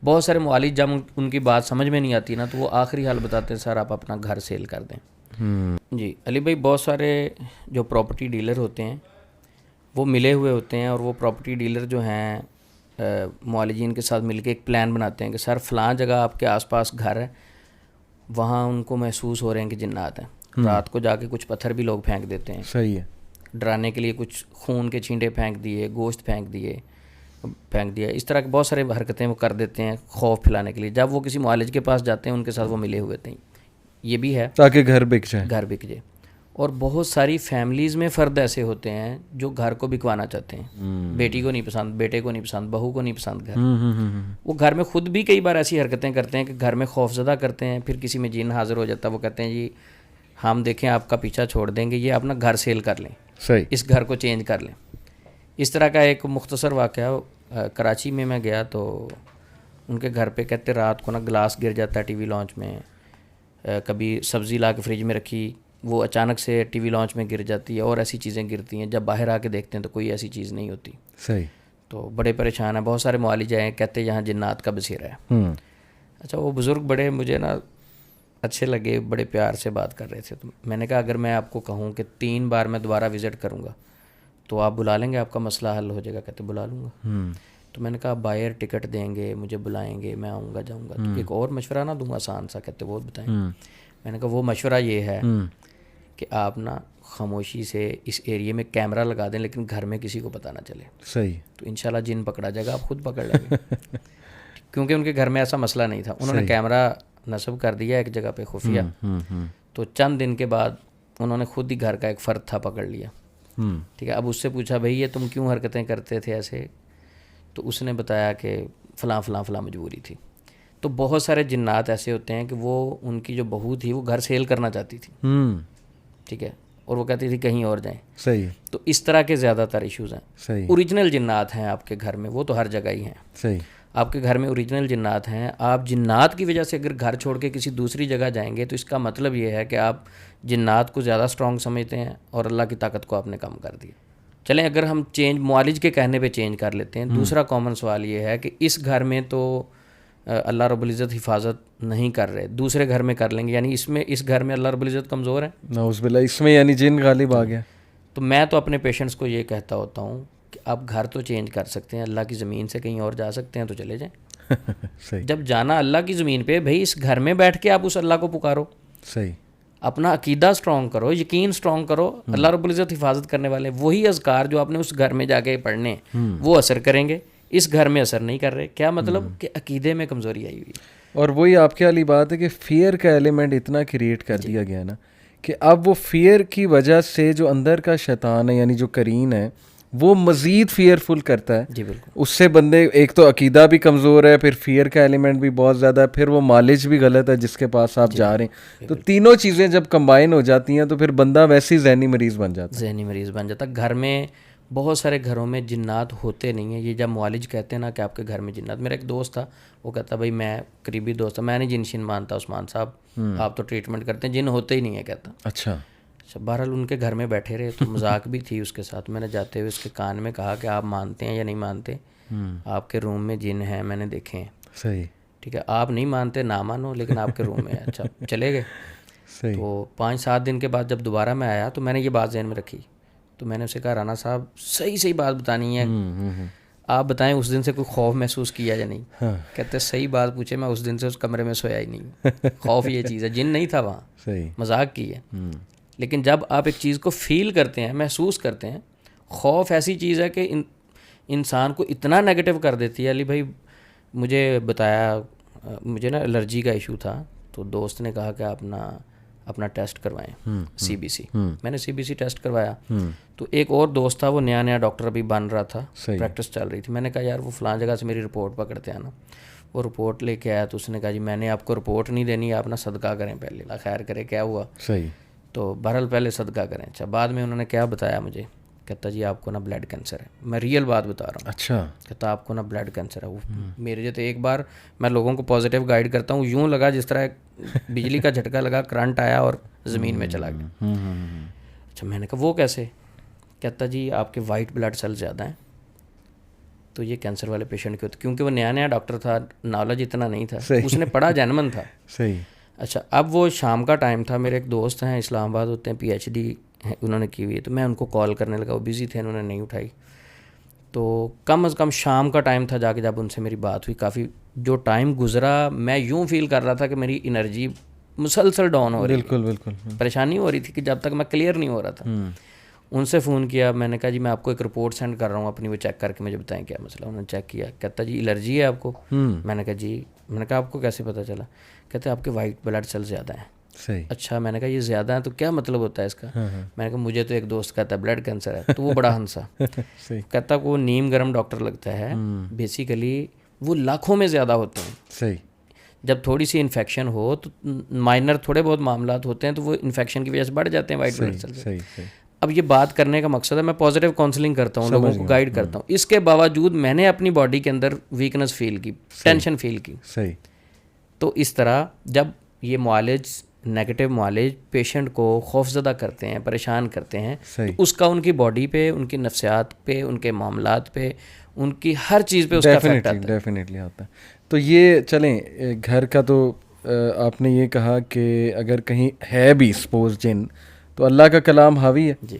بہت سارے معالج جب ان کی بات سمجھ میں نہیں آتی نا تو وہ آخری حال بتاتے ہیں سر آپ اپنا گھر سیل کر دیں. جی علی بھائی, بہت سارے جو پراپرٹی ڈیلر ہوتے ہیں وہ ملے ہوئے ہوتے ہیں, اور وہ پراپرٹی ڈیلر جو ہیں معالجین کے ساتھ مل کے ایک پلان بناتے ہیں کہ سر فلاں جگہ آپ کے آس پاس گھر ہے, وہاں ان کو محسوس ہو رہے ہیں کہ جنات ہیں. رات کو جا کے کچھ پتھر بھی لوگ پھینک دیتے ہیں, صحیح ہے, ڈرانے کے لیے کچھ خون کے چھینٹے پھینک دیے, گوشت پھینک دیا, اس طرح کے بہت سارے حرکتیں وہ کر دیتے ہیں خوف پھیلانے کے لیے. جب وہ کسی معالج کے پاس جاتے ہیں ان کے ساتھ وہ ملے ہوئے تھے, یہ بھی ہے تاکہ گھر بک جائے. اور بہت ساری فیملیز میں فرد ایسے ہوتے ہیں جو گھر کو بکوانا چاہتے ہیں, بیٹی کو نہیں پسند, بیٹے کو نہیں پسند, بہو کو نہیں پسند گھر. وہ گھر میں خود بھی کئی بار ایسی حرکتیں کرتے ہیں کہ گھر میں خوف زدہ کرتے ہیں. پھر کسی میں جن حاضر ہو جاتا ہے, وہ کہتے ہیں جی ہم دیکھیں آپ کا پیچھا چھوڑ دیں گے, یہ اپنا گھر سیل کر لیں, اس گھر کو چینج کر لیں. اس طرح کا ایک مختصر واقعہ, کراچی میں گیا تو ان کے گھر پہ کہتے رات کو نا گلاس گر جاتا ہے ٹی وی لانچ میں. کبھی سبزی لا کے فریج میں رکھی, وہ اچانک سے ٹی وی لانچ میں گر جاتی ہے, اور ایسی چیزیں گرتی ہیں. جب باہر آ کے دیکھتے ہیں تو کوئی ایسی چیز نہیں ہوتی. صحیح. تو بڑے پریشان ہیں. بہت سارے معالج ہیں کہتے یہاں جنات کا بسیرا ہے. اچھا, وہ بزرگ بڑے مجھے نا اچھے لگے, بڑے پیار سے بات کر رہے تھے. تو میں نے کہا اگر میں آپ کو کہوں کہ 3 بار میں دوبارہ وزٹ کروں گا تو آپ بلا لیں گے, آپ کا مسئلہ حل ہو جائے گا؟ کہتے بلا لوں گا. تو میں نے کہا بائر ٹکٹ دیں گے, مجھے بلائیں گے, میں آؤں گا جاؤں گا. تو ایک اور مشورہ نہ دوں آسان سا, کہتے وہ بتائیں. میں نے کہا وہ مشورہ یہ ہے کہ آپ نا خاموشی سے اس ایریے میں کیمرہ لگا دیں, لیکن گھر میں کسی کو پتہ نہ چلے. صحیح. تو انشاءاللہ جن پکڑا جائے گا, آپ خود پکڑ لیں گے. کیونکہ ان کے گھر میں ایسا مسئلہ نہیں تھا, انہوں نے کیمرہ نصب کر دیا ایک جگہ پہ خفیہ. تو چند دن کے بعد انہوں نے خود ہی گھر کا ایک فرد تھا پکڑ لیا. ٹھیک ہے, اب اس سے پوچھا بھائی یہ تم کیوں حرکتیں کرتے تھے ایسے؟ تو اس نے بتایا کہ فلاں فلاں فلاں مجبوری تھی. تو بہت سارے جنات ایسے ہوتے ہیں کہ وہ ان کی جو بہو تھی وہ گھر سیل کرنا چاہتی تھی. ٹھیک ہے, اور وہ کہتی تھی کہیں اور جائیں. صحیح. تو اس طرح کے زیادہ تر ایشوز ہیں. صحیح. اوریجنل جنات ہیں آپ کے گھر میں, وہ تو ہر جگہ ہی ہیں. صحیح. آپ کے گھر میں اوریجنل جنات ہیں. آپ جنات کی وجہ سے اگر گھر چھوڑ کے کسی دوسری جگہ جائیں گے تو اس کا مطلب یہ ہے کہ آپ جنات کو زیادہ اسٹرانگ سمجھتے ہیں اور اللہ کی طاقت کو آپ نے کم کر دیا. چلیں اگر ہم چینج معالج کے کہنے پہ چینج کر لیتے ہیں. دوسرا کامن سوال یہ ہے کہ اس گھر میں تو اللہ رب العزت حفاظت نہیں کر رہے, دوسرے گھر میں کر لیں گے, یعنی اس گھر میں اللہ رب العزت کمزور ہے. نعوذ باللہ, اس میں یعنی جن غالب آ گیا. تو میں تو اپنے پیشنٹس کو یہ کہتا ہوتا ہوں کہ آپ گھر تو چینج کر سکتے ہیں, اللہ کی زمین سے کہیں اور جا سکتے ہیں تو چلے جائیں. جب جانا اللہ کی زمین پہ, بھائی اس گھر میں بیٹھ کے آپ اس اللہ کو پکارو. صحیح. اپنا عقیدہ اسٹرانگ کرو, یقین اسٹرانگ کرو. اللہ رب العزت حفاظت کرنے والے وہی اذکار جو آپ نے اس گھر میں جا کے پڑھنے وہ اثر کریں گے. اس گھر میں اثر نہیں کر رہے. کیا مطلب کہ عقیدے میں کمزوری آئی ہوئی ہے. اور وہی آپ کے والی بات ہے کہ فیئر کا ایلیمنٹ اتنا کریٹ کر دیا گیا نا کہ اب وہ فیئر کی وجہ سے جو اندر کا شیطان ہے یعنی جو کرین ہے وہ مزید فیئرفل کرتا ہے. جی بالکل. اس سے بندے ایک تو عقیدہ بھی کمزور ہے, پھر فیئر کا ایلیمنٹ بھی بہت زیادہ ہے, پھر وہ مالج بھی غلط ہے جس کے پاس آپ جا رہے ہیں. تو تینوں چیزیں جب کمبائن ہو جاتی ہیں تو پھر بندہ ویسے ہی ذہنی مریض بن جاتا ہے. ذہنی مریض بن جاتا ہے. گھر میں بہت سارے گھروں میں جنات ہوتے نہیں ہیں. یہ جب معالج کہتے ہیں نا کہ آپ کے گھر میں جنات, میرا ایک دوست تھا وہ کہتا بھائی میں قریبی دوست تھا, میں نہیں جن شن مانتا عثمان صاحب, آپ تو ٹریٹمنٹ کرتے ہیں, جن ہوتے ہی نہیں ہے کہتا. اچھا. بہرحال ان کے گھر میں بیٹھے رہے تو مذاق بھی تھی اس کے ساتھ. میں نے جاتے ہوئے اس کے کان میں کہا کہ آپ مانتے ہیں یا نہیں مانتے, آپ کے روم میں جن ہیں میں نے دیکھے ہیں. صحیح. ٹھیک ہے, آپ نہیں مانتے نہ مانو, لیکن آپ کے روم میں. اچھا چلے گئے. تو 5-7 دن کے بعد جب دوبارہ میں آیا تو میں نے یہ بات ذہن میں رکھی. تو میں نے اسے کہا رانا صاحب صحیح بات بتانی ہے, آپ بتائیں اس دن سے کوئی خوف محسوس کیا یا نہیں؟ کہتے صحیح بات پوچھے, میں اس دن سے اس کمرے میں سویا ہی نہیں. خوف یہ چیز ہے, جن نہیں تھا وہاں. صحیح. مذاق کی ہے. لیکن جب آپ ایک چیز کو فیل کرتے ہیں, محسوس کرتے ہیں, خوف ایسی چیز ہے کہ انسان کو اتنا نیگیٹو کر دیتی ہے. علی بھائی مجھے بتایا, مجھے نا الرجی کا ایشو تھا, تو دوست نے کہا کہ آپ اپنا ٹیسٹ کروائیں CBC. میں نے CBC ٹیسٹ کروایا. تو ایک اور دوست تھا, وہ نیا ڈاکٹر ابھی بن رہا تھا, پریکٹس چل رہی تھی. میں نے کہا یار وہ فلاں جگہ سے میری رپورٹ پکڑتے ہیں نا. وہ رپورٹ لے کے آیا تو اس نے کہا جی میں نے آپ کو رپورٹ نہیں دینی, آپ نا صدقہ کریں پہلے, اللہ خیر کرے. کیا ہوا؟ صحیح. تو بہرحال پہلے صدقہ کریں. اچھا بعد میں انہوں نے کیا بتایا مجھے, کہتا جی آپ کو نا بلڈ کینسر ہے. میں ریئل بات بتا رہا ہوں. اچھا. کہتا آپ کو نا بلڈ کینسر ہے. وہ میرے جو تو ایک بار میں لوگوں کو پازیٹیو گائیڈ کرتا ہوں, یوں لگا جس طرح بجلی کا جھٹکا لگا, کرنٹ آیا اور زمین میں چلا گیا. اچھا میں نے کہا وہ کیسے؟ کہتا جی آپ کے وائٹ بلڈ سیل زیادہ ہیں. تو یہ کینسر والے پیشنٹ کے ہوتے, کیونکہ وہ نیا نیا ڈاکٹر تھا, نالج اتنا نہیں تھا, اس نے پڑھا جینمن تھا. صحیح. اچھا, اب وہ شام کا ٹائم تھا, میرے ایک دوست ہیں اسلام آباد ہوتے ہیں, PhD انہوں نے کی ہوئی ہے, تو میں ان کو کال کرنے لگا, وہ بزی تھے, انہوں نے نہیں اٹھائی. تو کم از کم شام کا ٹائم تھا جا کے جب ان سے میری بات ہوئی. کافی جو ٹائم گزرا میں یوں فیل کر رہا تھا کہ میری انرجی مسلسل ڈاؤن ہو رہی ہے. بالکل بالکل. پریشانی ہو رہی تھی کہ جب تک میں کلیئر نہیں ہو رہا تھا. ان سے فون کیا, میں نے کہا جی میں آپ کو ایک رپورٹ سینڈ کر رہا ہوں اپنی, وہ چیک کر کے مجھے بتائیں کیا مسئلہ. انہوں نے چیک کیا, کہتا جی الرجی ہے آپ کو. میں نے کہا جی. میں نے کہا آپ کو کیسے پتہ چلا؟ کہتے آپ کے وائٹ بلڈ سیل زیادہ ہیں. صحیح. اچھا, میں نے کہا یہ زیادہ ہیں تو کیا مطلب ہوتا ہے اس کا؟ میں نے کہا مجھے تو ایک دوست کہتا ہے بلڈ کینسر ہے. تو وہ بڑا ہنسا. کہتا وہ نیم گرم ڈاکٹر لگتا ہے, بیسیکلی وہ لاکھوں میں زیادہ ہوتے ہیں. صحیح. جب تھوڑی سی انفیکشن ہو تو مائنر تھوڑے بہت معاملات ہوتے ہیں تو وہ انفیکشن کی وجہ سے بڑھ جاتے ہیں وائٹ بلڈ سیل. صحیح. اب یہ بات کرنے کا مقصد ہے, میں پازیٹیو کاؤنسلنگ کرتا ہوں, لوگوں کو گائیڈ کرتا ہوں. اس کے باوجود میں نے اپنی باڈی کے اندر ویکنس فیل کی, ٹینشن فیل کی. صحیح. تو اس طرح جب یہ معالج, نیگیٹو معالج پیشنٹ کو خوف زدہ کرتے ہیں, پریشان کرتے ہیں, تو اس کا ان کی باڈی پہ, ان کی نفسیات پہ, ان کے معاملات پہ, ان کی ہر چیز پہ اس کا افیکٹ آتا ہے. ڈیفینیٹلی آتا ہے. تو یہ چلیں گھر کا تو آپ نے یہ کہا کہ اگر کہیں ہے بھی سپوز جن, تو اللہ کا کلام حاوی ہے. جی.